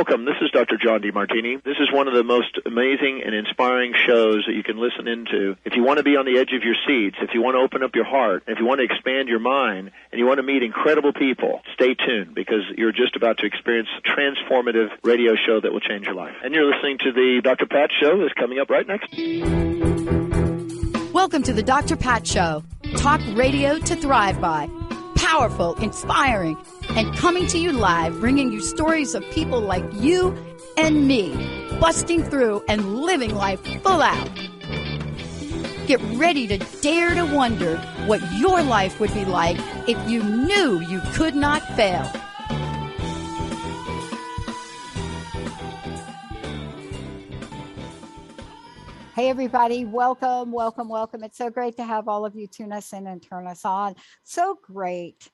Welcome. This is Dr. John DeMartini. This is one of the most amazing and inspiring shows that you can listen into. If you want to be on the edge of your seats, if you want to open up your heart, if you want to expand your mind, and you want to meet incredible people, stay tuned because you're just about to experience a transformative radio show that will change your life. And you're listening to the Dr. Pat Show that's coming up right next. Welcome to the Dr. Pat Show. Talk radio to thrive by. Powerful, inspiring, and coming to you live, bringing you stories of people like you and me, busting through and living life full out. Get ready to dare to wonder what your life would be like if you knew you could not fail. Hey, everybody. Welcome, welcome, welcome. It's so great to have all of you tune us in and turn us on. So great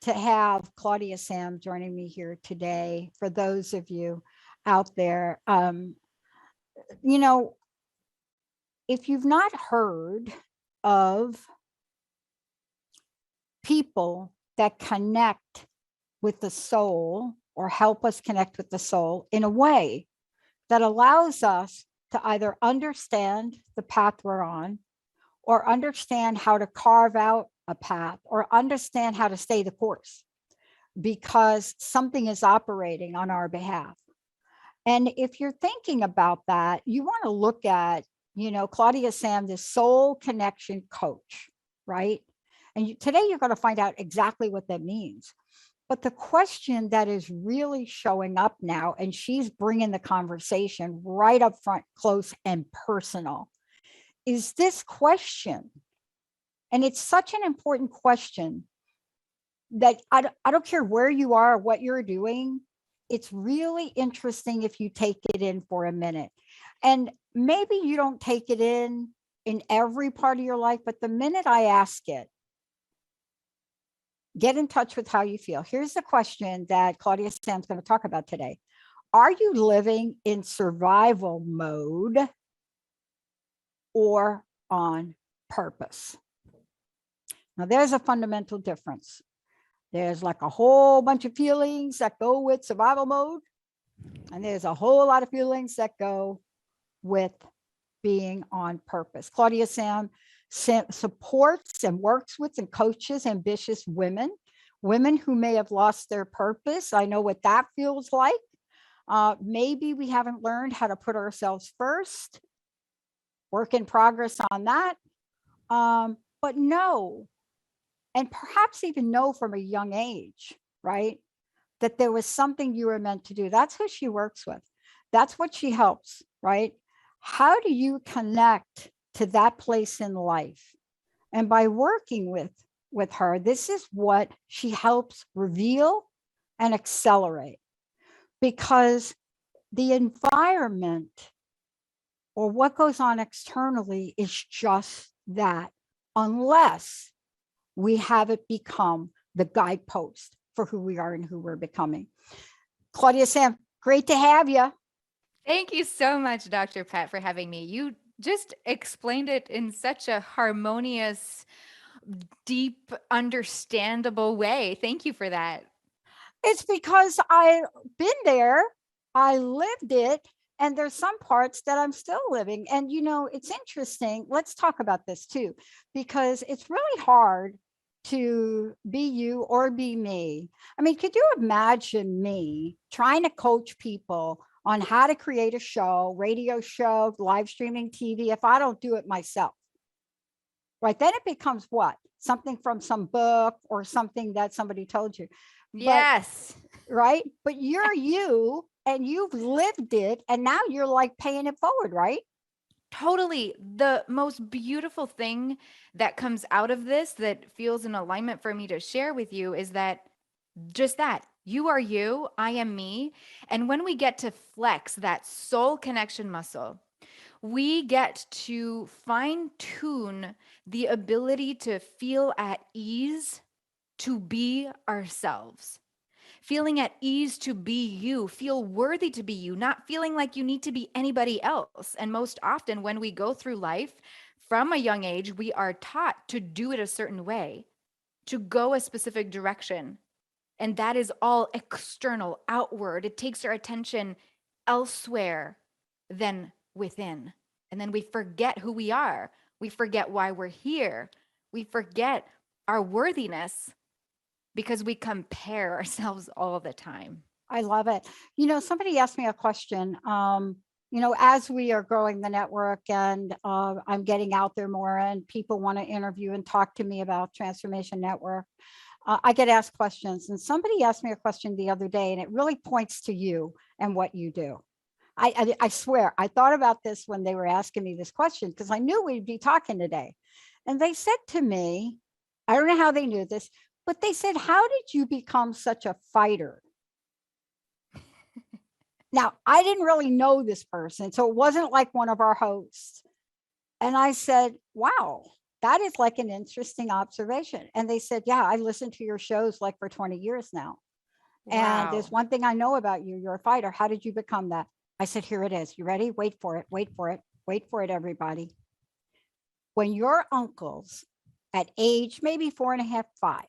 to have Claudia-Sam joining me here today. For those of you out there, you know, if you've not heard of people that connect with the soul or help us connect with the soul in a way that allows us to either understand the path we're on or understand how to carve out a path or understand how to stay the course because something is operating on our behalf. And if you're thinking about that, you want to look at, you know, Claudia-Sam, the soul connection coach, right? And today you're going to find out exactly what that means. But the question that is really showing up now, and she's bringing the conversation right up front, close and personal, is this question. And it's such an important question that I don't care where you are or what you're doing. It's really interesting if you take it in for a minute. And maybe you don't take it in every part of your life, but the minute I ask it, get in touch with how you feel. Here's the question that Claudia-Sam's going to talk about today. Are you living in survival mode or on purpose? Now, there's a fundamental difference. There's like a whole bunch of feelings that go with survival mode, and there's a whole lot of feelings that go with being on purpose. Claudia-Sam supports and works with and coaches ambitious women who may have lost their purpose. I know what that feels like. Maybe we haven't learned how to put ourselves first. Work in progress on that. But know, and perhaps even know from a young age, right, that there was something you were meant to do. That's who she works with. That's what she helps, right? How do you connect to that place in life? And by working with her, this is what she helps reveal and accelerate, because the environment or what goes on externally is just that, unless we have it become the guidepost for who we are and who we're becoming. Claudia-Sam, great to have you. Thank you so much, Dr. Pat, for having me. You just explained it in such a harmonious, deep, understandable way. Thank you for that. It's because I've been there, I lived it, and there's some parts that I'm still living. And, you know, it's interesting. Let's talk about this too, because it's really hard to be you or be me. I mean, could you imagine me trying to coach people on how to create a show, radio show, live streaming TV, if I don't do it myself? Right, then it becomes what? Something from some book or something that somebody told you. Yes. But, right? But you're you and you've lived it, and now you're like paying it forward, right? Totally. The most beautiful thing that comes out of this that feels in alignment for me to share with you is that just that. You are you, I am me. And when we get to flex that soul connection muscle, we get to fine tune the ability to feel at ease, to be ourselves. Feeling at ease to be you, feel worthy to be you, not feeling like you need to be anybody else. And most often when we go through life from a young age, we are taught to do it a certain way, to go a specific direction. And that is all external, outward. It takes our attention elsewhere than within. And then we forget who we are. We forget why we're here. We forget our worthiness because we compare ourselves all the time. I love it. Somebody asked me a question. As we are growing the network and I'm getting out there more and people want to interview and talk to me about Transformation Network, I get asked questions. And somebody asked me a question the other day, and it really points to you and what you do. I swear, I thought about this when they were asking me this question because I knew we'd be talking today. And they said to me, I don't know how they knew this, but they said, how did you become such a fighter? Now, I didn't really know this person, so it wasn't like one of our hosts. And I said, wow, that is like an interesting observation. And they said, yeah, I listened to your shows like for 20 years now. Wow. And there's one thing I know about you. You're a fighter. How did you become that? I said, here it is. You ready? Wait for it. Wait for it. Wait for it, everybody. When your uncles at age maybe 4.5, 5,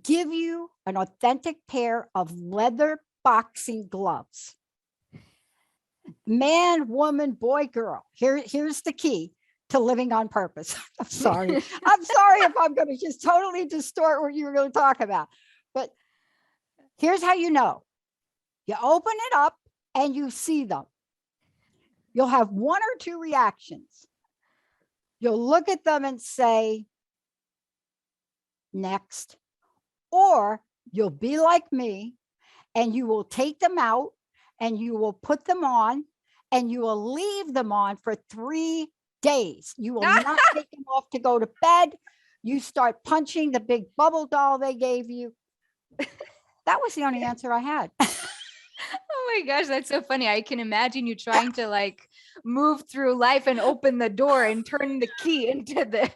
give you an authentic pair of leather boxing gloves, man, woman, boy, girl, here's the key to living on purpose. I'm sorry. I'm sorry if I'm going to just totally distort what you were going to talk about. But here's how you know. You open it up and you see them. You'll have one or two reactions. You'll look at them and say, next. Or you'll be like me and you will take them out and you will put them on and you will leave them on for 3 days. You will not take them off to go to bed. You start punching the big bubble doll they gave you. That was the only answer I had. Oh my gosh, that's so funny. I can imagine you trying to like move through life and open the door and turn the key into the,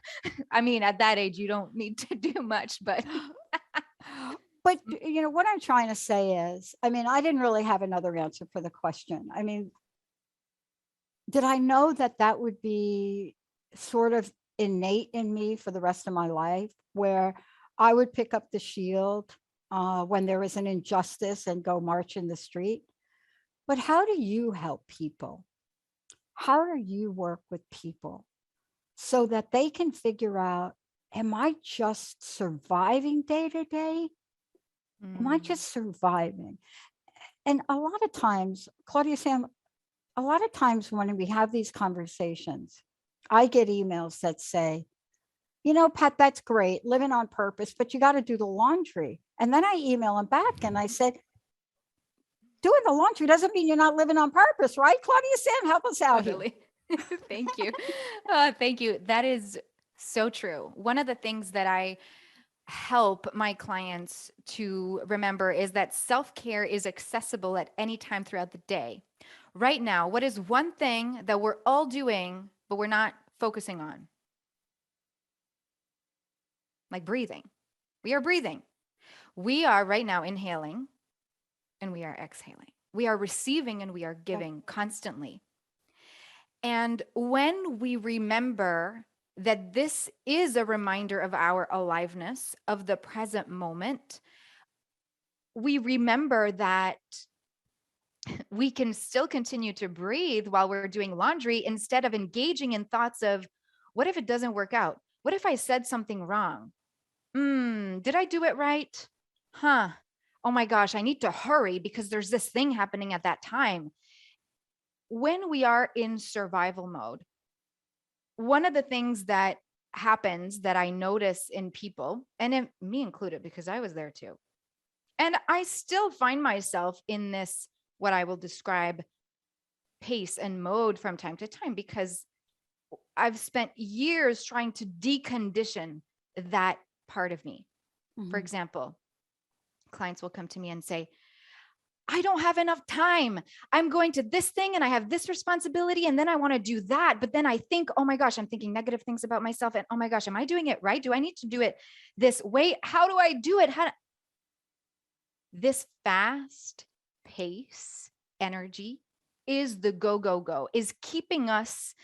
I mean, at that age, you don't need to do much, but. But, what I'm trying to say is, I mean, I didn't really have another answer for the question. I mean, did I know that that would be sort of innate in me for the rest of my life, where I would pick up the shield when there was an injustice and go march in the street? But how do you help people? How do you work with people so that they can figure out, am I just surviving day to day? Am I just surviving? And a lot of times, Claudia-Sam, a lot of times when we have these conversations, I get emails that say, Pat, that's great, living on purpose, but you got to do the laundry. And then I email them back and I said, doing the laundry doesn't mean you're not living on purpose, right? Claudia-Sam, help us out. Totally. Thank you. Thank you. That is so true. One of the things that I help my clients to remember is that self-care is accessible at any time throughout the day. Right now, what is one thing that we're all doing, but we're not focusing on? Like breathing. We are breathing. We are right now inhaling and we are exhaling. We are receiving and we are giving constantly. And when we remember that this is a reminder of our aliveness, of the present moment, we remember that we can still continue to breathe while we're doing laundry instead of engaging in thoughts of, what if it doesn't work out? What if I said something wrong? Did I do it right? Oh my gosh, I need to hurry because there's this thing happening at that time. When we are in survival mode, one of the things that happens that I notice in people, and me included, because I was there too, and I still find myself in this, what I will describe pace and mode from time to time, because I've spent years trying to decondition that part of me. Mm-hmm. For example, clients will come to me and say, I don't have enough time. I'm going to this thing and I have this responsibility and then I want to do that. But then I think, oh my gosh, I'm thinking negative things about myself. And oh my gosh, am I doing it right? Do I need to do it this way? How do I do it? This fast pace energy is the go, go, go, is keeping us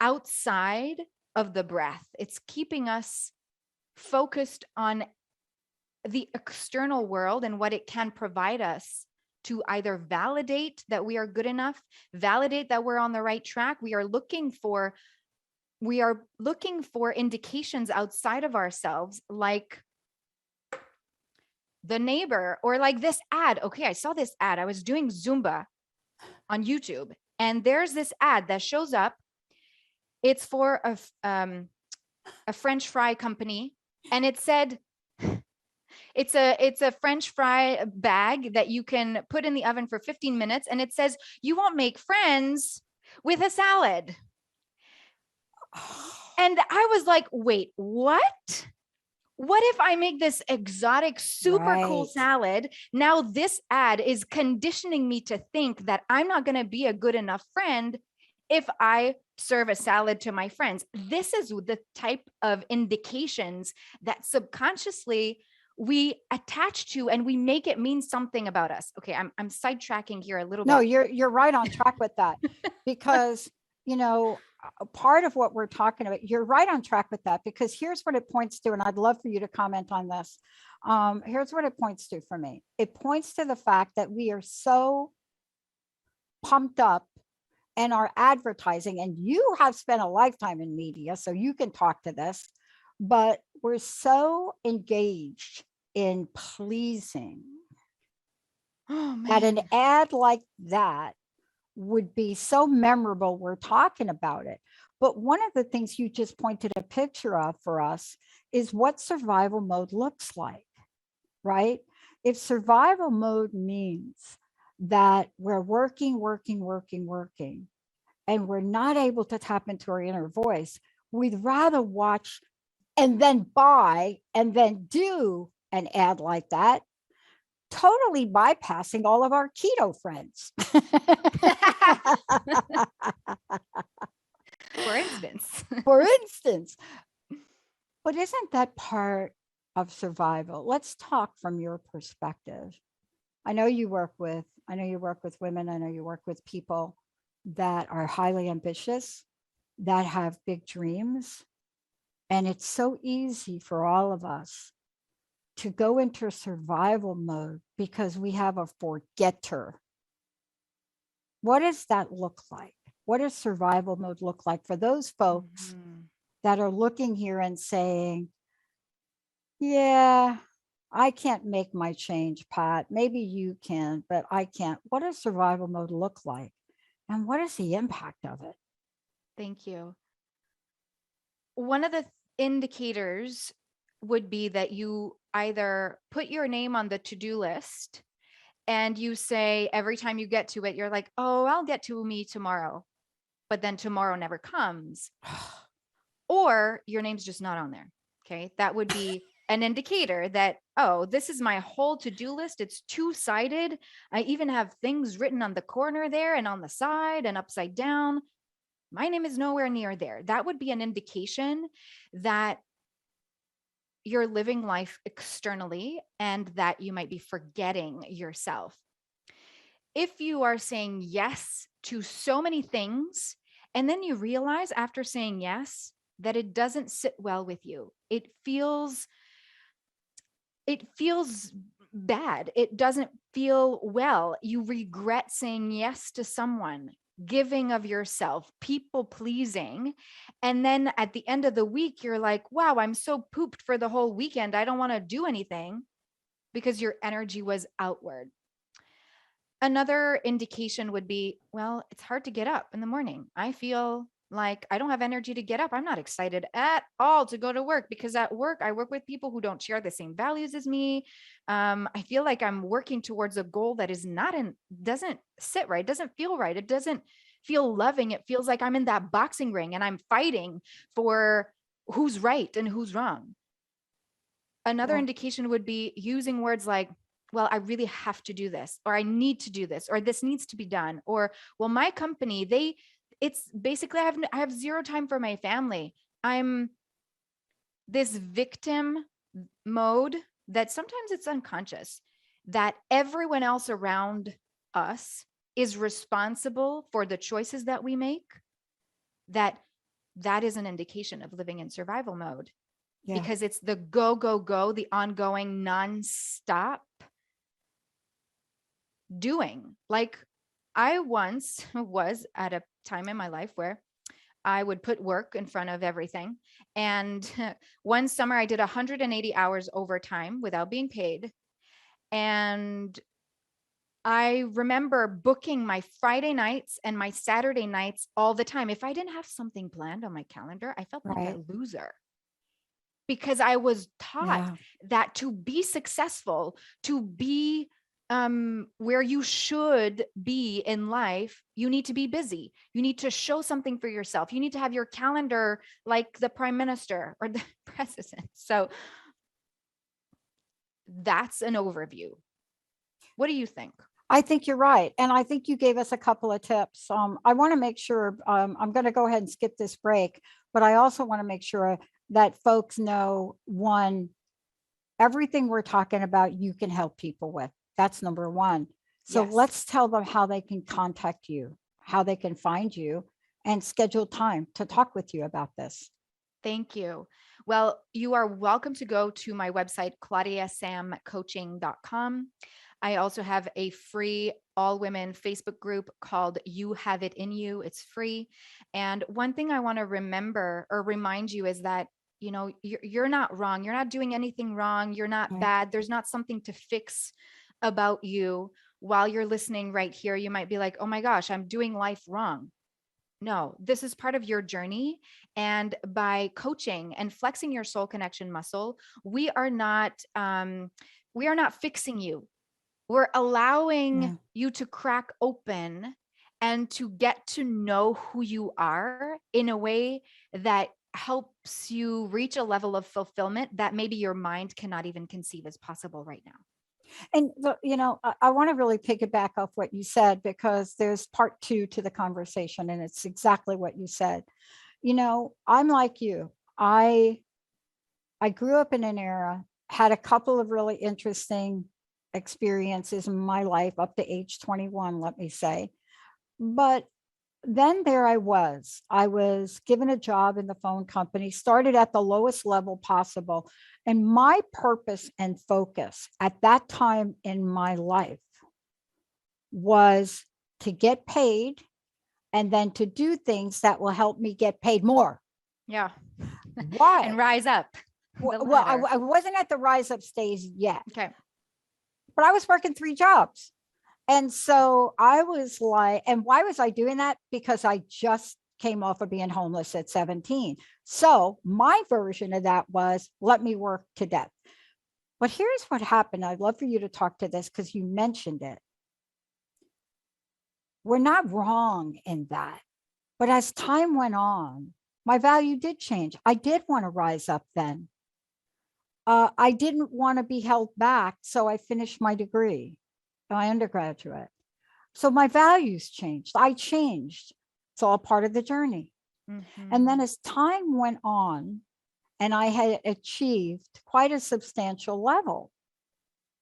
outside of the breath. It's keeping us focused on the external world and what it can provide us to either validate that we are good enough, validate that we're on the right track. We are looking for indications outside of ourselves, like the neighbor, or like this ad. Okay, I saw this ad. I was doing Zumba on YouTube, and there's this ad that shows up. It's for a French fry company, and it said it's a French fry bag that you can put in the oven for 15 minutes, and it says you won't make friends with a salad. And I was like, wait, what? What if I make this exotic, super cool salad? Now this ad is conditioning me to think that I'm not going to be a good enough friend if I serve a salad to my friends. This is the type of indications that subconsciously we attach to, and we make it mean something about us. Okay, I'm sidetracking here a little bit. No, you're right on track with that, because part of what we're talking about, you're right on track with that, because here's what it points to, and I'd love for you to comment on this. Here's what it points to for me. It points to the fact that we are so pumped up in our advertising, and you have spent a lifetime in media, so you can talk to this, but we're so engaged in pleasing that an ad like that would be so memorable. We're talking about it. But one of the things you just pointed a picture of for us is what survival mode looks like, right? If survival mode means that we're working, and we're not able to tap into our inner voice, we'd rather watch and then buy and then do an ad like that, totally bypassing all of our keto friends. For instance. But isn't that part of survival? Let's talk from your perspective. I know you work with women. I know you work with people that are highly ambitious, that have big dreams. And it's so easy for all of us to go into survival mode because we have a forgetter. What does that look like? What does survival mode look like for those folks that are looking here and saying, yeah, I can't make my change, Pat. Maybe you can, but I can't. What does survival mode look like? And what is the impact of it? Thank you. One of the indicators would be that you either put your name on the to-do list and you say every time you get to it, you're like, oh, I'll get to me tomorrow. But then tomorrow never comes. Or your name's just not on there. Okay. That would be an indicator that, oh, this is my whole to-do list. It's two-sided. I even have things written on the corner there and on the side and upside down. My name is nowhere near there. That would be an indication that you're living life externally and that you might be forgetting yourself. If you are saying yes to so many things, and then you realize after saying yes that it doesn't sit well with you, it feels bad. It doesn't feel well. You regret saying yes to someone, giving of yourself, people pleasing. And then at the end of the week, you're like, wow, I'm so pooped for the whole weekend. I don't want to do anything, because your energy was outward. Another indication would be, well, it's hard to get up in the morning. I feel like I don't have energy to get up. I'm not excited at all to go to work, because at work, I work with people who don't share the same values as me. I feel like I'm working towards a goal that is doesn't sit right, doesn't feel right. It doesn't feel loving. It feels like I'm in that boxing ring and I'm fighting for who's right and who's wrong. Another indication would be using words like, well, I really have to do this, or I need to do this, or this needs to be done, or, well, my company, it's basically, I have zero time for my family. I'm this victim mode that sometimes it's unconscious, that everyone else around us is responsible for the choices that we make, that is an indication of living in survival mode. because it's the go, go, go, the ongoing nonstop doing. Like I once was at a time in my life where I would put work in front of everything. And one summer I did 180 hours overtime without being paid. And I remember booking my Friday nights and my Saturday nights all the time. If I didn't have something planned on my calendar, I felt like a loser, because I was taught that to be successful, to be where you should be in life, you need to be busy. You need to show something for yourself. You need to have your calendar like the prime minister or the president. So that's an overview. What do you think? I think you're right. And I think you gave us a couple of tips. I want to make sure, I'm going to go ahead and skip this break, but I also want to make sure that folks know, one, everything we're talking about, you can help people with. That's number one. So let's tell them how they can contact you, how they can find you, and schedule time to talk with you about this. Thank you. Well, you are welcome to go to my website, Claudia-Sam I also have a free all women Facebook group called You Have It In You. It's free. And one thing I want to remember or remind you is that, you know, you're not wrong. You're not doing anything wrong. You're not bad. There's not something to fix about you. While you're listening right here, you might be like, oh my gosh, I'm doing life wrong. No, this is part of your journey. And by coaching and flexing your soul connection muscle, we are not fixing you. We're allowing you to crack open and to get to know who you are in a way that helps you reach a level of fulfillment that maybe your mind cannot even conceive as possible right now. And, you know, I want to really piggyback off what you said, because there's part two to the conversation, and it's exactly what you said. You know, I'm like you. I grew up in an era, had a couple of really interesting experiences in my life up to age 21, let me say. But then there I was given a job in the phone company, started at the lowest level possible. And my purpose and focus at that time in my life was to get paid and then to do things that will help me get paid more. Yeah. Why? And rise up. Well, I wasn't at the rise up stage yet. Okay. But I was working 3 jobs. And so I was like, and why was I doing that? Because I just came off of being homeless at 17. So my version of that was, let me work to death. But here's what happened. I'd love for you to talk to this because you mentioned it. We're not wrong in that. But as time went on, my value did change. I did want to rise up then. I didn't want to be held back. So I finished my degree, my undergraduate. So my values changed. I changed. It's all part of the journey. Mm-hmm. And then as time went on, and I had achieved quite a substantial level,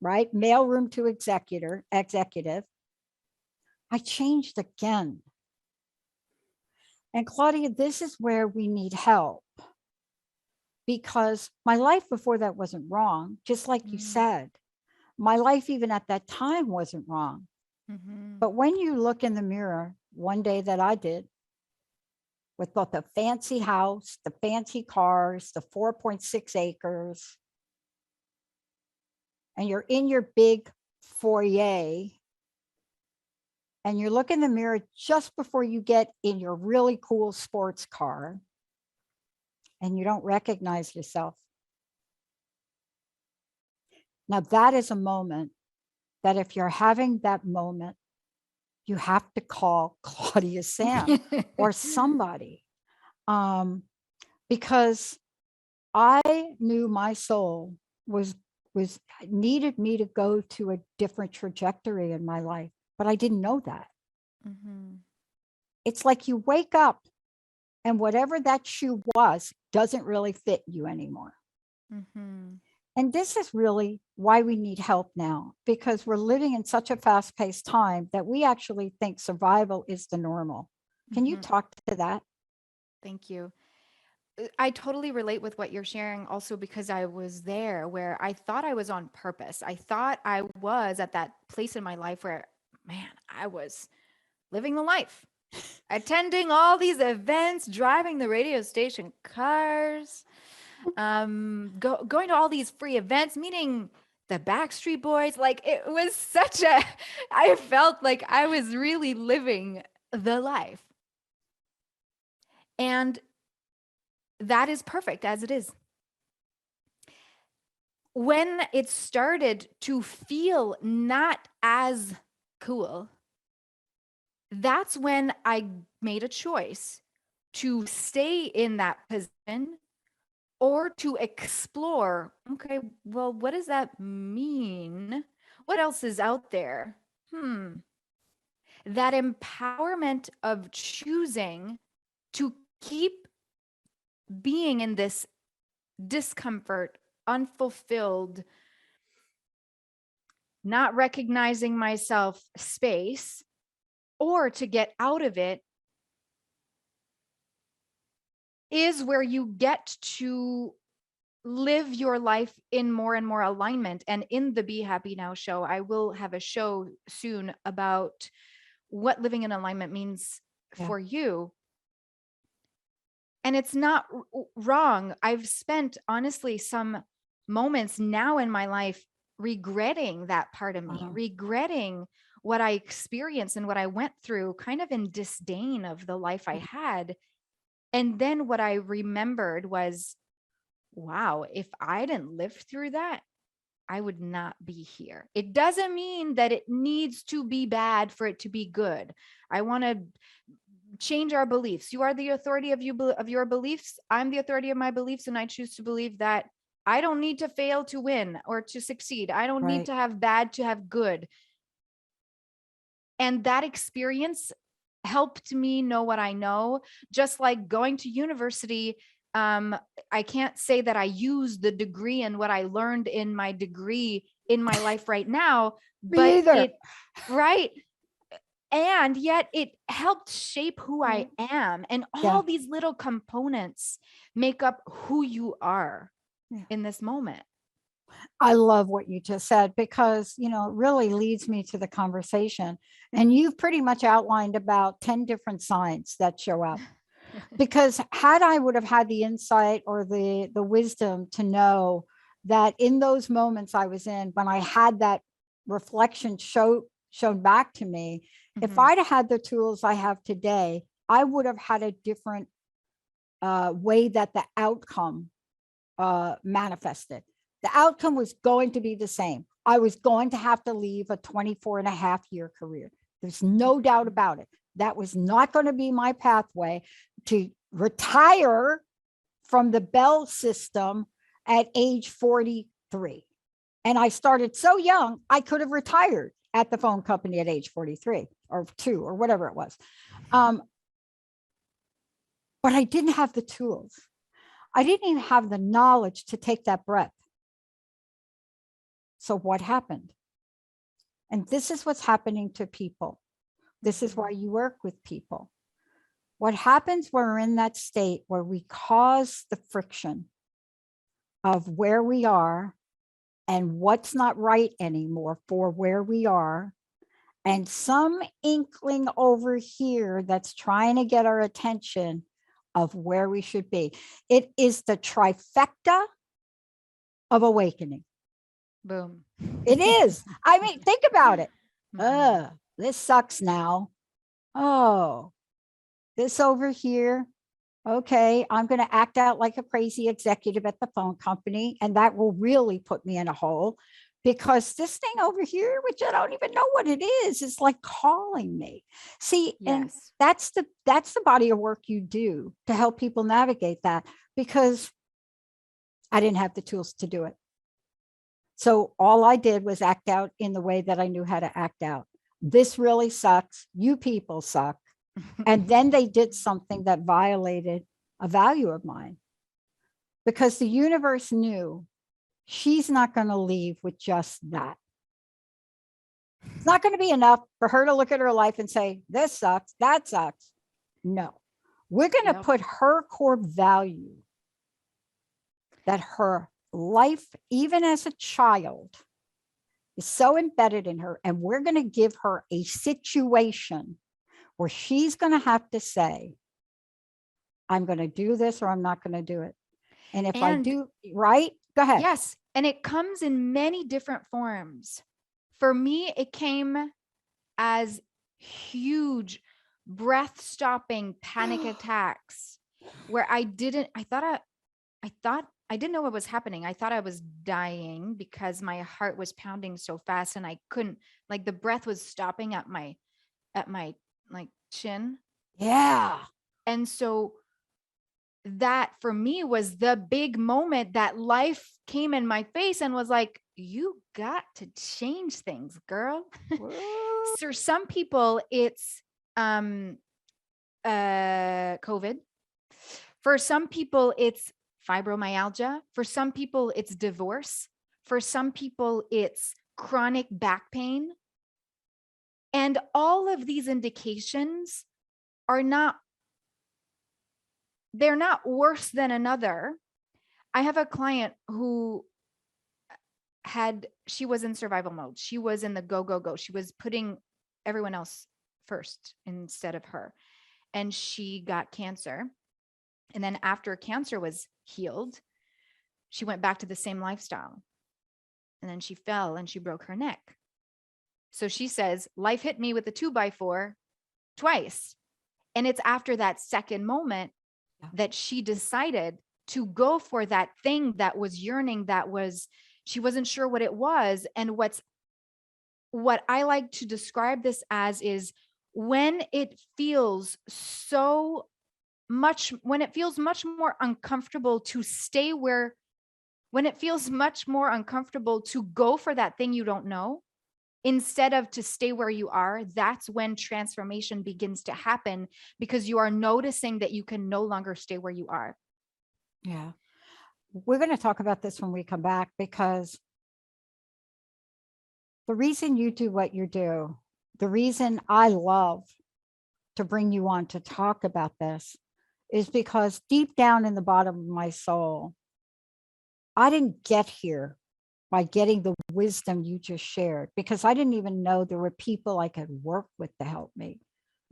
right? Mailroom to executive, I changed again. And Claudia, this is where we need help. Because my life before that wasn't wrong, just like you said. My life even at that time wasn't wrong. Mm-hmm. But when you look in the mirror, one day that I did, with both the fancy house, the fancy cars, the 4.6 acres, and you're in your big foyer, and you look in the mirror just before you get in your really cool sports car, and you don't recognize yourself. Now that is a moment that if you're having that moment, you have to call Claudia-Sam or somebody, because I knew my soul needed me to go to a different trajectory in my life, but I didn't know that. Mm-hmm. It's like you wake up and whatever that shoe was doesn't really fit you anymore. Mm-hmm. And this is really why we need help now, because we're living in such a fast-paced time that we actually think survival is the normal. Can you talk to that? Thank you. I totally relate with what you're sharing also, because I was there where I thought I was on purpose. I thought I was at that place in my life where, man, I was living the life, attending all these events, driving the radio station cars, going to all these free events, meeting the Backstreet Boys. Like, it was such a, I felt like I was really living the life. And that is perfect as it is. When it started to feel not as cool, that's when I made a choice to stay in that position or to explore, okay, well, what does that mean? What else is out there? That empowerment of choosing to keep being in this discomfort, unfulfilled, not recognizing myself space, or to get out of it, is where you get to live your life in more and more alignment. And in the Be Happy Now show, I will have a show soon about what living in alignment means for you. And it's not wrong. I've spent, honestly, some moments now in my life regretting that part of me, regretting what I experienced and what I went through, kind of in disdain of the life I had. And then what I remembered was, wow, if I didn't live through that, I would not be here. It doesn't mean that it needs to be bad for it to be good. I want to change our beliefs. You are the authority of your beliefs. I'm the authority of my beliefs. And I choose to believe that I don't need to fail to win or to succeed. I don't need to have bad to have good. And that experience helped me know what I know. Just like going to university, I can't say that I use the degree and what I learned in my degree in my life right now, but right. And yet it helped shape who I am. And all these little components make up who you are in this moment. I love what you just said, because, it really leads me to the conversation. And you've pretty much outlined about 10 different signs that show up. Because had I would have had the insight or the wisdom to know that in those moments I was in, when I had that reflection shown back to me, if I'd have had the tools I have today, I would have had a different way that the outcome manifested. The outcome was going to be the same. I was going to have to leave a 24-and-a-half-year career. There's no doubt about it. That was not going to be my pathway to retire from the Bell system at age 43. And I started so young, I could have retired at the phone company at age 43 or 2 or whatever it was. But I didn't have the tools. I didn't even have the knowledge to take that breath. So what happened? And this is what's happening to people. This is why you work with people. What happens when we're in that state where we cause the friction of where we are and what's not right anymore for where we are, and some inkling over here that's trying to get our attention of where we should be. It is the trifecta of awakening. Boom. It is. I mean, think about it. This sucks now. Oh, this over here. Okay, I'm going to act out like a crazy executive at the phone company, and that will really put me in a hole, because this thing over here, which I don't even know what it is like calling me. See, and that's the body of work you do to help people navigate that, because I didn't have the tools to do it. So all I did was act out in the way that I knew how to act out. This really sucks. You people suck. And then they did something that violated a value of mine, because the universe knew she's not going to leave with just that. It's not going to be enough for her to look at her life and say, this sucks, that sucks. No, we're going to put her core value that her life, even as a child, is so embedded in her, and we're going to give her a situation where she's going to have to say, I'm going to do this or I'm not going to do it. And if I do, right? Go ahead. Yes. And it comes in many different forms. For me, it came as huge breath-stopping panic attacks where I didn't know what was happening. I thought I was dying because my heart was pounding so fast and I couldn't, like, the breath was stopping at my like chin. Yeah. And so that for me was the big moment that life came in my face and was like, you got to change things, girl. So some people it's COVID. For some people it's fibromyalgia. For some people it's divorce. For some people it's chronic back pain. And all of these indications are they're not worse than another. I have a client who she was in survival mode. She was in the go, go, go. She was putting everyone else first instead of her. And she got cancer. And then after cancer was healed, she went back to the same lifestyle. And then she fell and she broke her neck. So she says, life hit me with a 2x4 twice. And it's after that second moment that she decided to go for that thing that was yearning, she wasn't sure what it was. And what I like to describe this as is when it feels much more uncomfortable to stay when it feels much more uncomfortable to go for that thing you don't know, instead of to stay where you are, that's when transformation begins to happen, because you are noticing that you can no longer stay where you are. Yeah. We're going to talk about this when we come back, because the reason you do what you do, the reason I love to bring you on to talk about this is because deep down in the bottom of my soul, I didn't get here by getting the wisdom you just shared, because I didn't even know there were people I could work with to help me.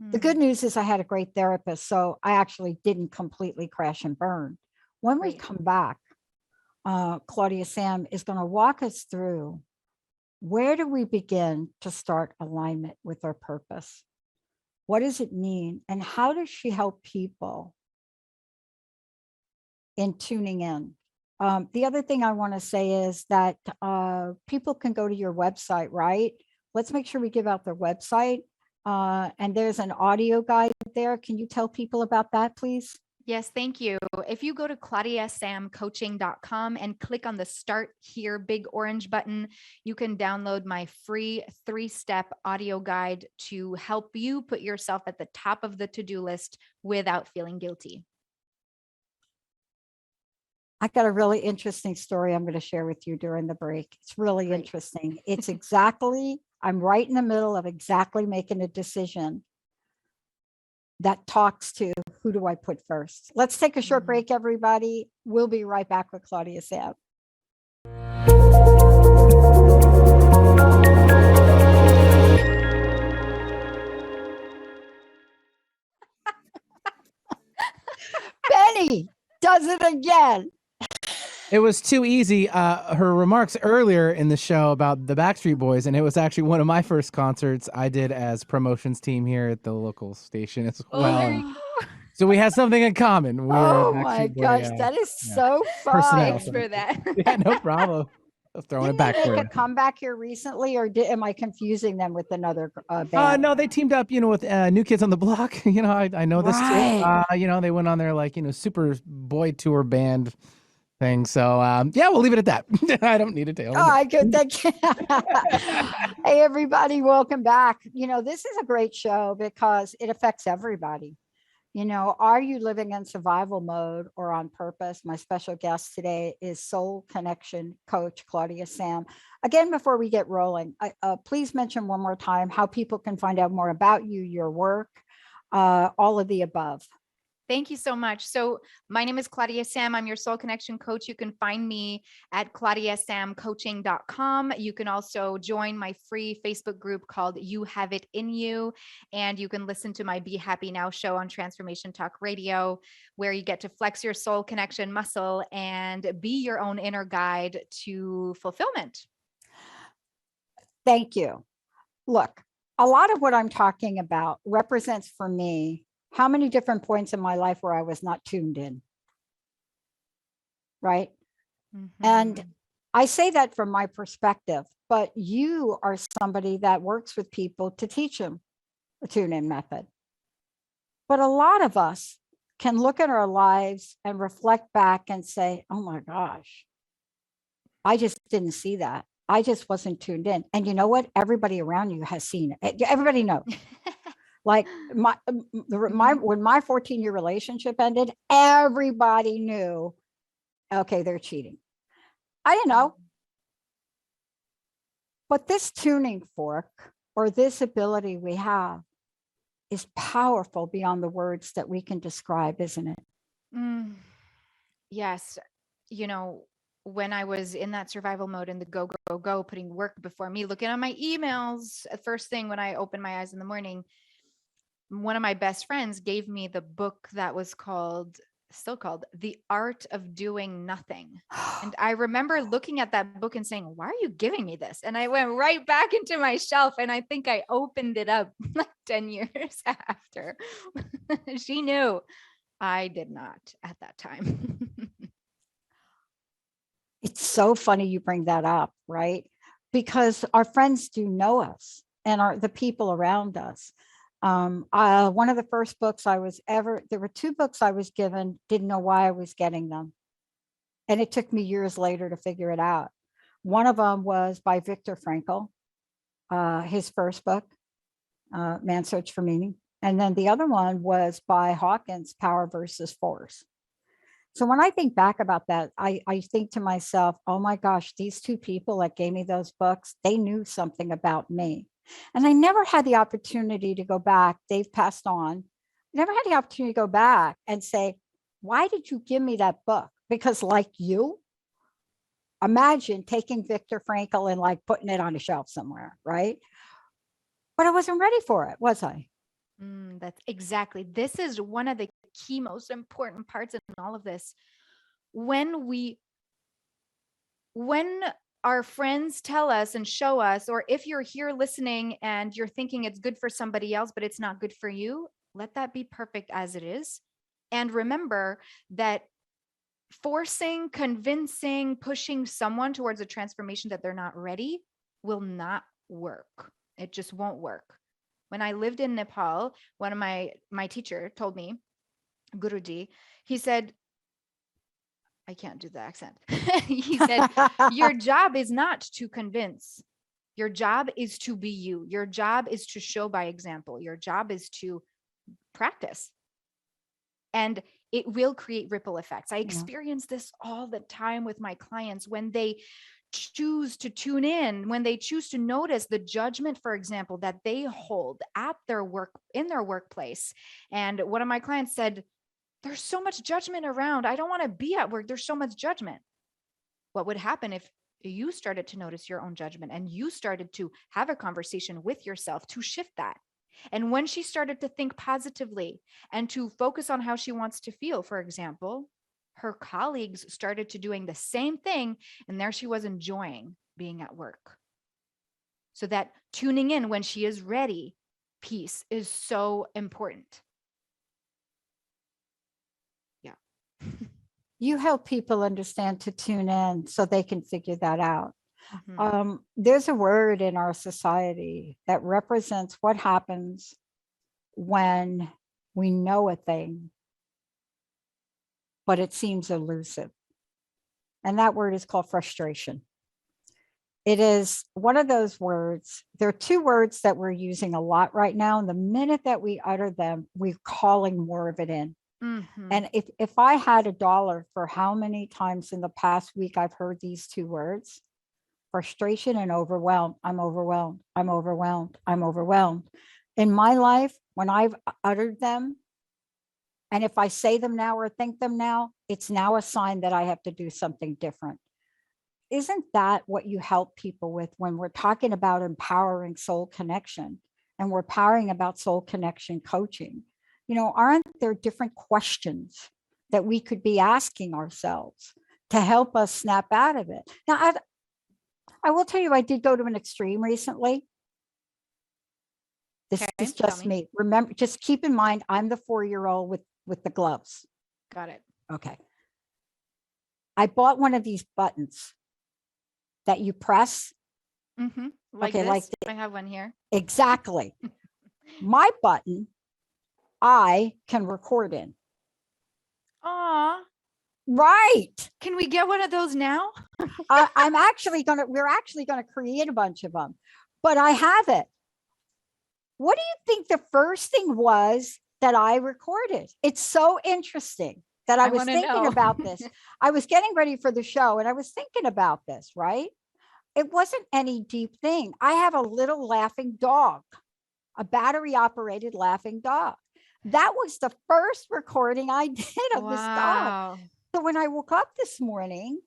The good news is I had a great therapist, so I actually didn't completely crash and burn. When we come back, Claudia-Sam is going to walk us through, where do we begin to start alignment with our purpose? What does it mean? And how does she help people in tuning in? The other thing I want to say is that people can go to your website, right? Let's make sure we give out their website. And there's an audio guide there. Can you tell people about that, please? Yes, thank you. If you go to Claudia-Sam and click on the Start Here big orange button, you can download my free 3-step audio guide to help you put yourself at the top of the to-do list without feeling guilty. I got a really interesting story I'm going to share with you during the break. It's really interesting. It's exactly, I'm right in the middle of exactly making a decision that talks to, who do I put first? Let's take a short break, everybody. We'll be right back with Claudia-Sam. Benny does it again. It was too easy. Her remarks earlier in the show about the Backstreet Boys, and it was actually one of my first concerts I did as promotions team here at the local station as well. So we had something in common. Oh my gosh, that is so fun. Thanks for that. Yeah, no problem. Throwing it back for you. Make a comeback here recently, or am I confusing them with another band? No, they teamed up, with New Kids on the Block. I know this too. They went on their super boy tour band thing. So yeah, we'll leave it at that. I don't need to tell. Oh, good. Thank you. Hey, everybody, welcome back. This is a great show because it affects everybody. Are you living in survival mode or on purpose? My special guest today is soul connection coach Claudia-Sam. Again, before we get rolling, please mention one more time how people can find out more about you, your work, all of the above. Thank you so much. So my name is Claudia-Sam. I'm your soul connection coach. You can find me at claudiasamcoaching.com. You can also join my free Facebook group called You Have It In You. And you can listen to my Be Happy Now show on Transformation Talk Radio, where you get to flex your soul connection muscle and be your own inner guide to fulfillment. Thank you. Look, a lot of what I'm talking about represents for me how many different points in my life where I was not tuned in. Right. Mm-hmm. And I say that from my perspective, but you are somebody that works with people to teach them a tune-in method. But a lot of us can look at our lives and reflect back and say, oh my gosh, I just didn't see that. I just wasn't tuned in. And you know what? Everybody around you has seen it. Everybody knows. Like when my 14-year relationship ended, everybody knew, okay, they're cheating. I didn't know. But this tuning fork or this ability we have is powerful beyond the words that we can describe, isn't it? Yes. You know, when I was in that survival mode in the go, go, go, putting work before me, looking at my emails, first thing when I opened my eyes in the morning, one of my best friends gave me the book that was still called The Art of Doing Nothing. And I remember looking at that book and saying, why are you giving me this? And I went right back into my shelf, and I think I opened it up like 10 years after. She knew. I did not at that time. It's so funny you bring that up, right? Because our friends do know us and the people around us. One of the first books there were 2 books I was given, didn't know why I was getting them. And it took me years later to figure it out. One of them was by Viktor Frankl, his first book, Man's Search for Meaning. And then the other one was by Hawkins, Power versus Force. So when I think back about that, I think to myself, oh my gosh, these 2 people that gave me those books, they knew something about me. And I never had the opportunity to go back. They've passed on. Never had the opportunity to go back and say, why did you give me that book? Because like you, imagine taking Viktor Frankl and like putting it on a shelf somewhere, right? But I wasn't ready for it, was I? That's exactly. This is one of the key, most important parts in all of this. When our friends tell us and show us, or if you're here listening and you're thinking it's good for somebody else, but it's not good for you, let that be perfect as it is. And remember that forcing, convincing, pushing someone towards a transformation that they're not ready will not work. It just won't work. When I lived in Nepal, one of my teacher told me, Guruji, he said, I can't do the accent. He said, your job is not to convince. Your job is to be you. Your job is to show by example. Your job is to practice. And it will create ripple effects. I experience this all the time with my clients when they choose to tune in, when they choose to notice the judgment, for example, that they hold at their work, in their workplace. And one of my clients said, there's so much judgment around. I don't want to be at work. There's so much judgment. What would happen if you started to notice your own judgment and you started to have a conversation with yourself to shift that? And when she started to think positively and to focus on how she wants to feel, for example, her colleagues started to doing the same thing. And there she was enjoying being at work. So that tuning in when she is ready piece is so important. Yeah. You help people understand to tune in so they can figure that out. Mm-hmm. There's a word in our society that represents what happens when we know a thing, but it seems elusive. And that word is called frustration. It is one of those words. There are 2 words that we're using a lot right now. And the minute that we utter them, we're calling more of it in. Mm-hmm. And if I had $1 for how many times in the past week I've heard these 2 words, frustration and overwhelmed. I'm overwhelmed. I'm overwhelmed. I'm overwhelmed. In my life, when I've uttered them, And if I say them now or think them now, it's now a sign that I have to do something different. Isn't that what you help people with when we're talking about empowering soul connection and we're powering about soul connection coaching? You know, aren't there different questions that we could be asking ourselves to help us snap out of it? Now, I will tell you, I did go to an extreme recently. This is just me. Remember, just keep in mind, I'm the 4-year-old with the gloves. Got it. Okay. I bought one of these buttons that you press. Mm-hmm. Like okay, this. like I have one here. Exactly. My button, I can record in. Aw. Right. Can we get one of those now? we're actually gonna create a bunch of them, but I have it. What do you think the first thing was that I recorded? It's so interesting that I was thinking about this. I was getting ready for the show and I was thinking about this, right? It wasn't any deep thing. I have a little laughing dog, a battery operated laughing dog. That was the first recording I did of this dog. So when I woke up this morning,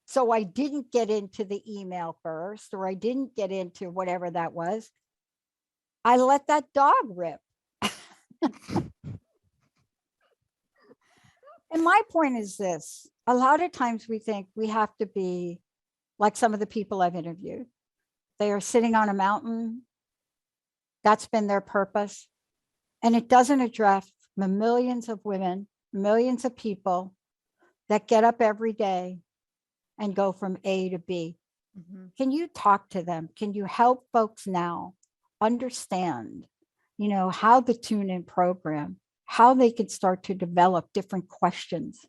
so I didn't get into the email first, or I didn't get into whatever that was, I let that dog rip. And my point is this: a lot of times we think we have to be like some of the people I've interviewed. They are sitting on a mountain. That's been their purpose. And it doesn't address the millions of women, millions of people that get up every day and go from A to B. Mm-hmm. Can you talk to them? Can you help folks now understand, you know, how the tune-in program, how they can start to develop different questions,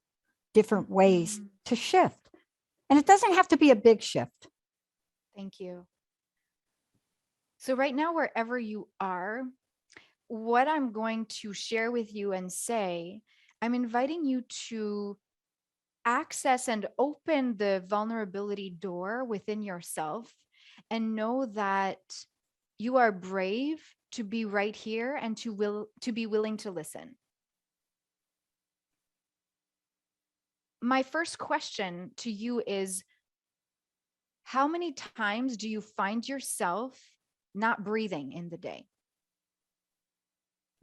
different ways to shift? And it doesn't have to be a big shift. Thank you. So right now, wherever you are, what I'm going to share with you and say, I'm inviting you to access and open the vulnerability door within yourself and know that you are brave to be right here and to be willing to listen. My first question to you is, how many times do you find yourself not breathing in the day?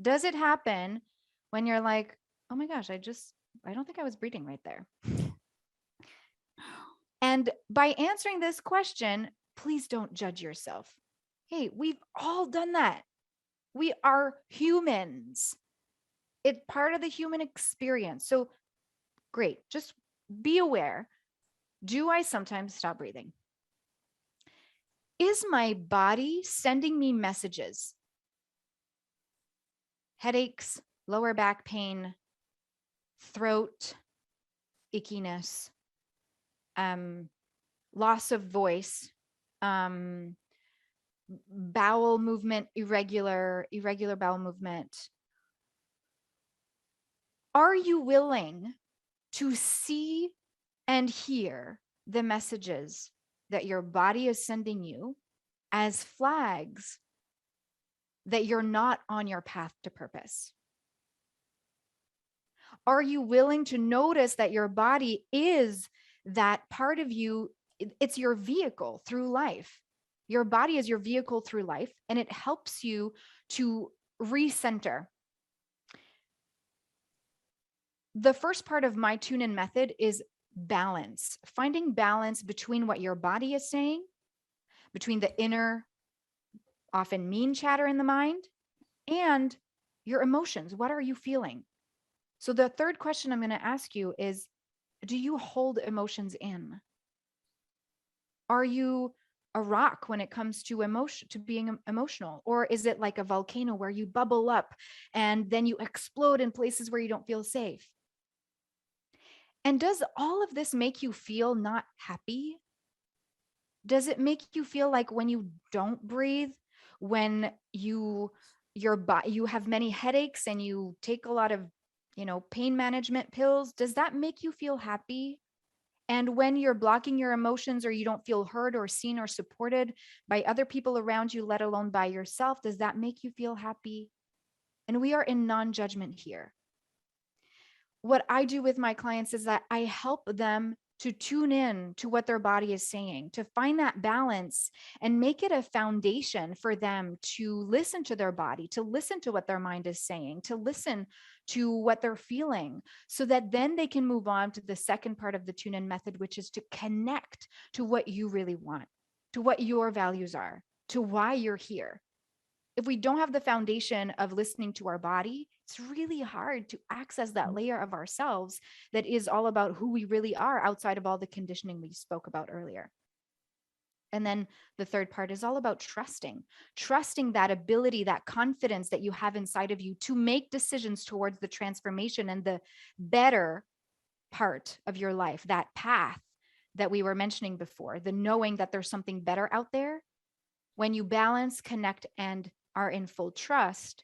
Does it happen when you're like, oh my gosh, I don't think I was breathing right there? And by answering this question, please don't judge yourself. Hey, we've all done that. We are humans. It's part of the human experience. So great, just be aware. Do I sometimes stop breathing? Is my body sending me messages? Headaches, lower back pain, throat, ickiness, loss of voice, bowel movement, irregular bowel movement. Are you willing to see and hear the messages that your body is sending you as flags that you're not on your path to purpose? Are you willing to notice that your body is that part of you? It's your vehicle through life. Your body is your vehicle through life, and it helps you to recenter. The first part of my tune-in method is balance, finding balance between what your body is saying, between the inner, often mean chatter in the mind, and your emotions. What are you feeling? So the third question I'm going to ask you is, do you hold emotions in? Are you a rock when it comes to emotion, to being emotional? Or is it like a volcano where you bubble up and then you explode in places where you don't feel safe? And does all of this make you feel not happy? Does it make you feel like when you don't breathe, when you have many headaches and you take a lot of, pain management pills, does that make you feel happy? And when you're blocking your emotions or you don't feel heard or seen or supported by other people around you, let alone by yourself, does that make you feel happy? And we are in non-judgment here. what I do with my clients is that I help them to tune in to what their body is saying, to find that balance and make it a foundation for them to listen to their body, to listen to what their mind is saying, to listen to what they're feeling, so that then they can move on to the second part of the tune in method, which is to connect to what you really want, to what your values are, to why you're here. If we don't have the foundation of listening to our body, it's really hard to access that layer of ourselves that is all about who we really are outside of all the conditioning we spoke about earlier. And then the third part is all about trusting that ability, that confidence that you have inside of you to make decisions towards the transformation and the better part of your life, that path that we were mentioning before, the knowing that there's something better out there. When you balance, connect, and are in full trust,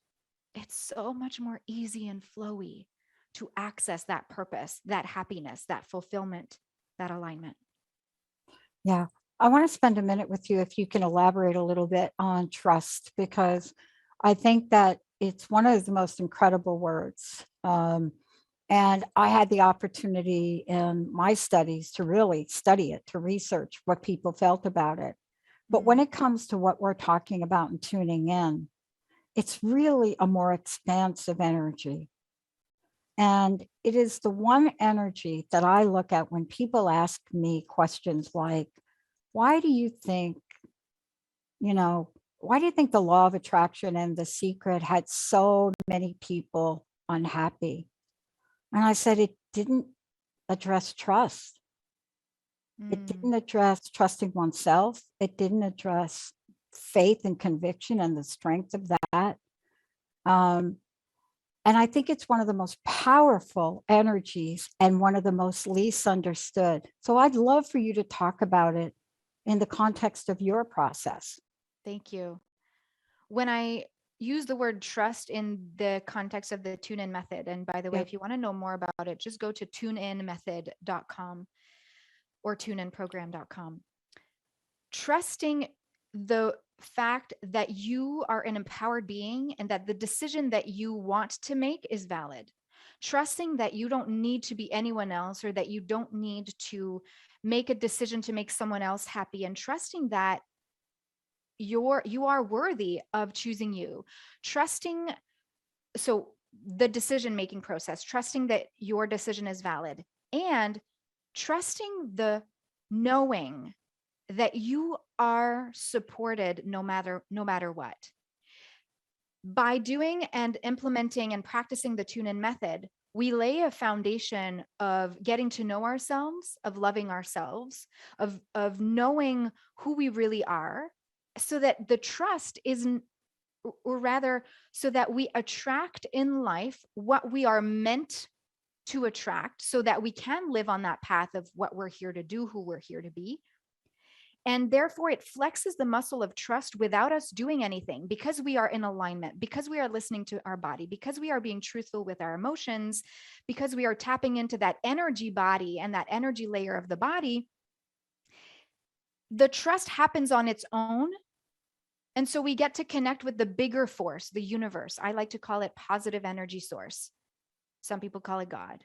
it's so much more easy and flowy to access that purpose, that happiness, that fulfillment, that alignment. Yeah. I want to spend a minute with you if you can elaborate a little bit on trust, because I think that it's one of the most incredible words. And I had the opportunity in my studies to really study it, to research what people felt about it. But when it comes to what we're talking about and tuning in, it's really a more expansive energy. And it is the one energy that I look at when people ask me questions like, why do you think, why do you think the law of attraction and The Secret had so many people unhappy? And I said, it didn't address trust. It didn't address trusting oneself. It didn't address faith and conviction and the strength of that. And I think it's one of the most powerful energies and one of the most least understood. So I'd love for you to talk about it in the context of your process. Thank you. When I use the word trust in the context of the tune-in method, and by the way, if you want to know more about it, just go to tuneinmethod.com or tuneinprogram.com. Trusting the fact that you are an empowered being and that the decision that you want to make is valid. Trusting that you don't need to be anyone else, or that you don't need to make a decision to make someone else happy, and trusting that you are worthy of choosing you. Trusting, so the decision-making process, trusting that your decision is valid, and trusting the knowing that you are supported no matter what. By doing and implementing and practicing the tune-in method, we lay a foundation of getting to know ourselves, of loving ourselves, of knowing who we really are, so that the trust isn't, or rather, so that we attract in life what we are meant to attract, so that we can live on that path of what we're here to do, who we're here to be. And therefore, it flexes the muscle of trust without us doing anything, because we are in alignment, because we are listening to our body, because we are being truthful with our emotions, because we are tapping into that energy body and that energy layer of the body. The trust happens on its own. And so we get to connect with the bigger force, the universe. I like to call it positive energy source. Some people call it God.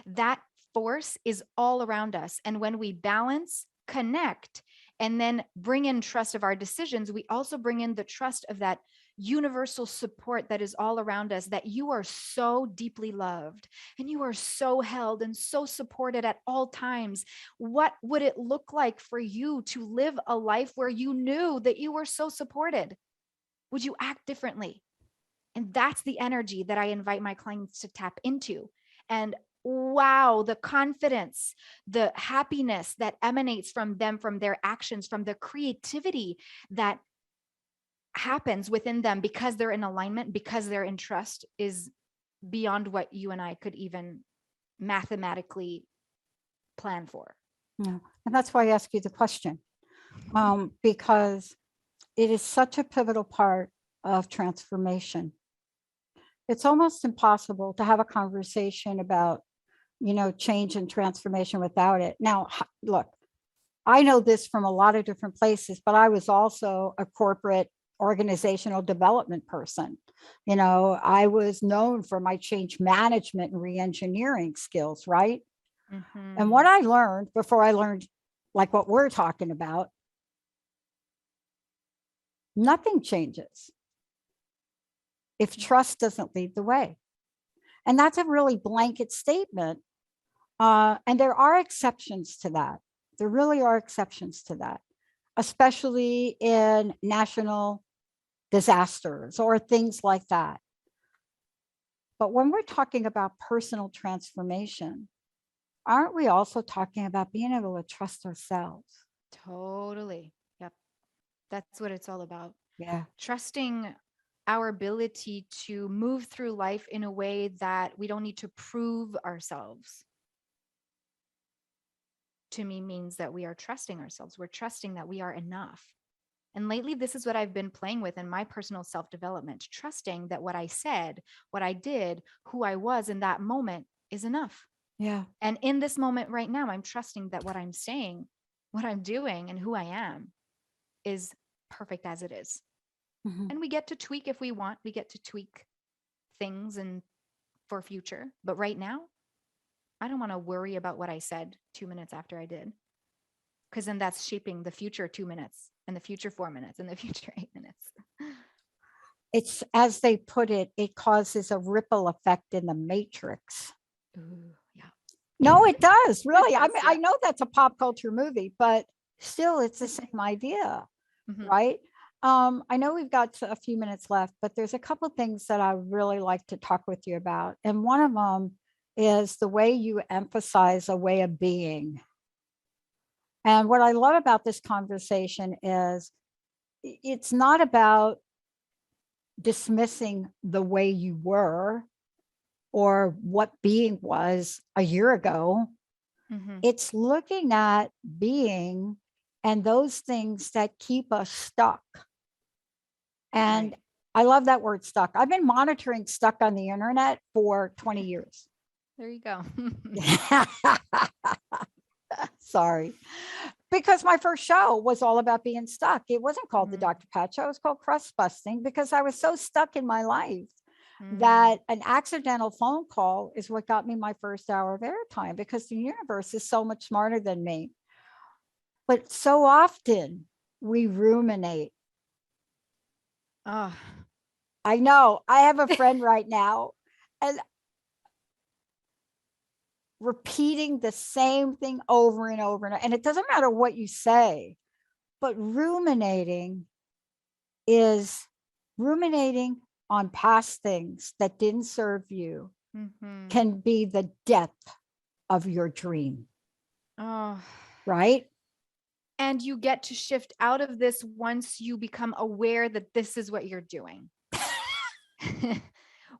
That force is all around us. And when we balance, connect, and then bring in trust of our decisions, we also bring in the trust of that universal support that is all around us, that you are so deeply loved and you are so held and so supported at all times. What would it look like for you to live a life where you knew that you were so supported? Would you act differently? And that's the energy that I invite my clients to tap into. And wow, the confidence, the happiness that emanates from them, from their actions, from the creativity that happens within them because they're in alignment, because they're in trust, is beyond what you and I could even mathematically plan for. Yeah. And that's why I ask you the question, because it is such a pivotal part of transformation. It's almost impossible to have a conversation about, change and transformation without it. Now, look, I know this from a lot of different places, but I was also a corporate organizational development person. You know, I was known for my change management and re-engineering skills, right? Mm-hmm. And what I learned before I learned like what we're talking about, nothing changes if trust doesn't lead the way. And that's a really blanket statement. And there are exceptions to that. There really are exceptions to that, especially in national disasters or things like that. But when we're talking about personal transformation, aren't we also talking about being able to trust ourselves? Totally. Yep. That's what it's all about. Yeah. Trusting our ability to move through life in a way that we don't need to prove ourselves. To me means that we are trusting ourselves. We're trusting that we are enough. And lately, this is what I've been playing with in my personal self-development, trusting that what I said, what I did, who I was in that moment is enough. Yeah. And in this moment right now, I'm trusting that what I'm saying, what I'm doing, and who I am is perfect as it is. Mm-hmm. And we get to tweak if we want. We get to tweak things and for future. But right now, I don't want to worry about what I said 2 minutes after I did. Because then that's shaping the future 2 minutes and the future 4 minutes and the future 8 minutes. It's, as they put it, it causes a ripple effect in the matrix. Ooh, yeah. No, it does, really. I does, mean, yeah. I know that's a pop culture movie, but still it's the same idea, Mhm. right? I know we've got a few minutes left, but there's a couple of things that I really like to talk with you about. And one of them is the way you emphasize a way of being. And what I love about this conversation is it's not about dismissing the way you were or what being was a year ago. Mhm. It's looking at being and those things that keep us stuck. And Right. I love that word stuck. I've been monitoring stuck on the internet for 20 years. There you go. Sorry. Because my first show was all about being stuck. It wasn't called the Mhm. Dr. Pat Show. It was called Crust Busting because I was so stuck in my life Mm. that an accidental phone call is what got me my first hour of airtime because the universe is so much smarter than me. But so often we ruminate. Oh, I know I have a friend right now and repeating the same thing over and over. And it doesn't matter what you say, but ruminating is ruminating on past things that didn't serve you mhm. can be the death of your dream, Oh. right? And you get to shift out of this once you become aware that this is what you're doing.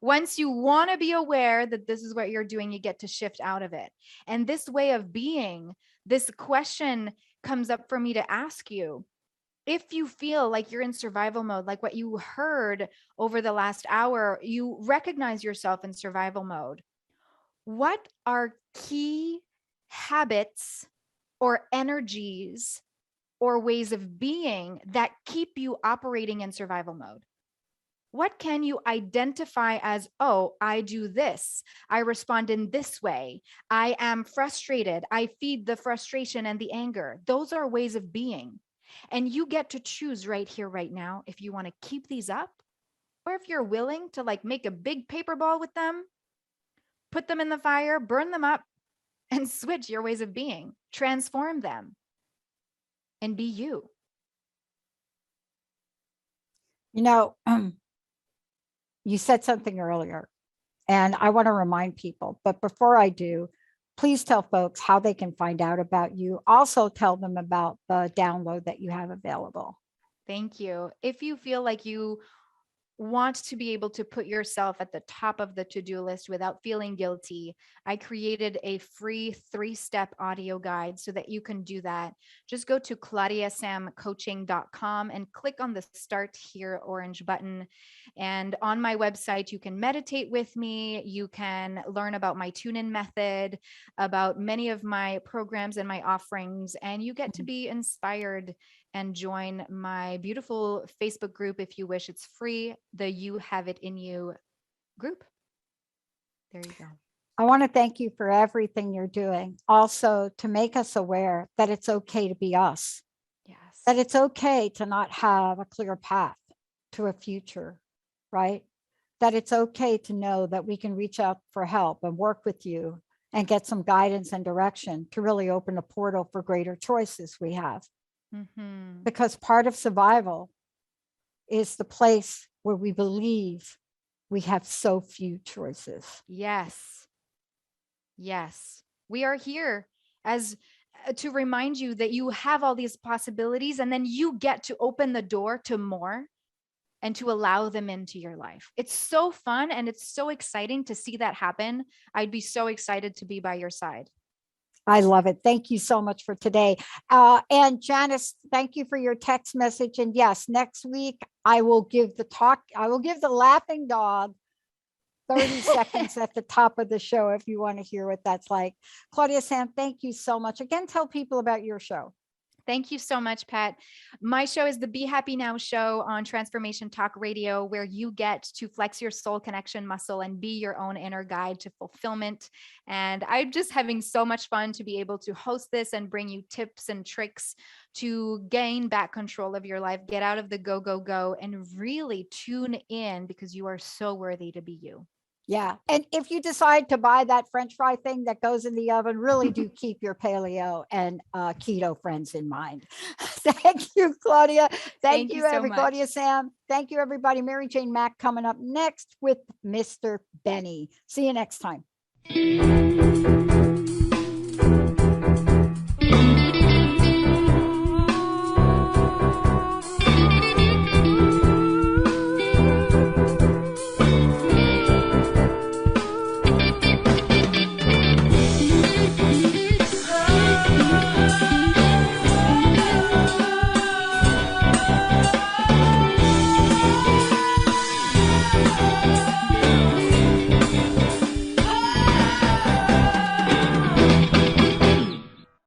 Once you want to be aware that this is what you're doing, you get to shift out of it. And this way of being, this question comes up for me to ask you. If you feel like you're in survival mode, like what you heard over the last hour, you recognize yourself in survival mode. What are key habits or energies or ways of being that keep you operating in survival mode? What can you identify as, oh, I do this, I respond in this way, I am frustrated, I feed the frustration and the anger? Those are ways of being. And you get to choose right here, right now, if you want to keep these up or if you're willing to like make a big paper ball with them, put them in the fire, burn them up, and switch your ways of being, transform them, and be you. You know, you said something earlier, and I want to remind people, but before I do, please tell folks how they can find out about you. Also tell them about the download that you have available. Thank you. If you feel like you want to be able to put yourself at the top of the to-do list without feeling guilty, I created a free 3-step audio guide so that you can do that. Just go to Claudia-Sam and click on the Start Here orange button. And on my website, you can meditate with me. You can learn about my tune-in method, about many of my programs and my offerings, and you get to be inspired and join my beautiful Facebook group if you wish. It's free, the You Have It In You group. There you go. I want to thank you for everything you're doing. Also, to make us aware that it's okay to be us. Yes. That it's okay to not have a clear path to a future, right? That it's okay to know that we can reach out for help and work with you and get some guidance and direction to really open a portal for greater choices we have. Mm-hmm. Because part of survival is the place where we believe we have so few choices. Yes. Yes. We are here as to remind you that you have all these possibilities, and then you get to open the door to more and to allow them into your life. It's so fun and it's so exciting to see that happen. I'd be so excited to be by your side. I love it. Thank you so much for today. And Janice, thank you for your text message. And yes, next week I will give the laughing dog 30 seconds at the top of the show if you want to hear what that's like. Claudia-Sam, thank you so much. Again, tell people about your show. Thank you so much, Pat. My show is the Be Happy Now show on Transformation Talk Radio, where you get to flex your soul connection muscle and be your own inner guide to fulfillment. And I'm just having so much fun to be able to host this and bring you tips and tricks to gain back control of your life, get out of the go, go, go, and really tune in because you are so worthy to be you. Yeah. And if you decide to buy that French fry thing that goes in the oven, really do keep your paleo and keto friends in mind. Thank you, Claudia. Thank you, so much. Claudia-Sam. Thank you, everybody. Mary Jane Mack coming up next with Mr. Benny. See you next time.